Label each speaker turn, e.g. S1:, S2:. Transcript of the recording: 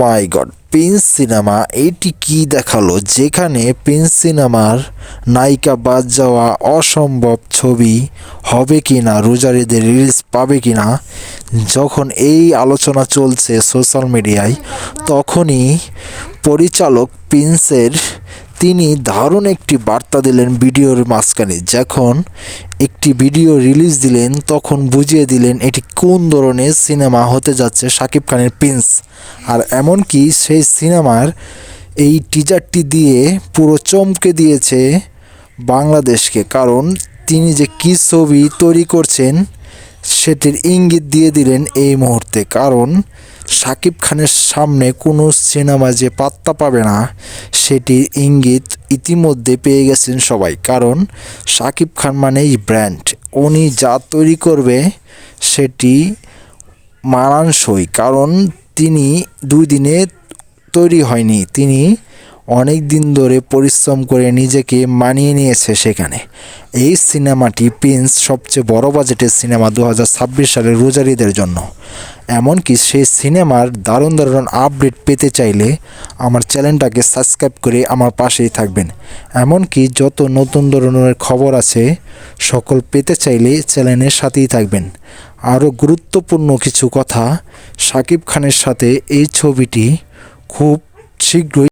S1: মাই god, Prince cinema এইটি কি দেখালো, যেখানে প্রিন্স সিনেমার নায়িকা বাদ যাওয়া অসম্ভব। ছবি হবে কি না, রোজারিদের রিলিজ পাবে কি না, যখন এই আলোচনা চলছে সোশ্যাল মিডিয়ায়, তখনই পরিচালক প্রিন্সের তিনি দারুণ একটি বার্তা দিলেন ভিডিওর মাঝখানে। যখন একটি ভিডিও রিলিজ দিলেন তখন বুঝিয়ে দিলেন এটি কোন ধরনের সিনেমা হতে যাচ্ছে শাকিব খানের প্রিন্স। আর এমনকি সেই সিনেমার এই টিজারটি দিয়ে পুরো চমকে দিয়েছে বাংলাদেশকে, কারণ তিনি যে কী ছবি তৈরি করছেন সেটির ইঙ্গিত দিয়ে দিলেন এই মুহূর্তে। কারণ শাকিব খানের সামনে কোনো সিনেমা যে পাত্তা পাবে না সেটির ইঙ্গিত ইতিমধ্যে পেয়ে গেছেন সবাই। কারণ শাকিব খান মানেই ব্র্যান্ড, উনি যা তৈরি করবে সেটি মানানসই। কারণ তিনি 2 দিনে তৈরি হয়নি, তিনি অনেক দিন ধরে পরিশ্রম করে নিজেকে মানিয়ে নিয়েছে সেখানে। এই সিনেমাটি প্রিন্স সবচেয়ে বড় বাজেটের সিনেমা 2026 সালের রোজারিদের জন্য। এমনকি সেই সিনেমার দারুণ দারুণ আপডেট পেতে চাইলে আমার চ্যানেলটাকে সাবস্ক্রাইব করে আমার পাশেই থাকবেন। এমনকি যত নতুন ধরনের খবর আছে সকল পেতে চাইলে চ্যানেলের সাথেই থাকবেন। আরও গুরুত্বপূর্ণ কিছু কথা, শাকিব খানের সাথে এই ছবিটি খুব শীঘ্রই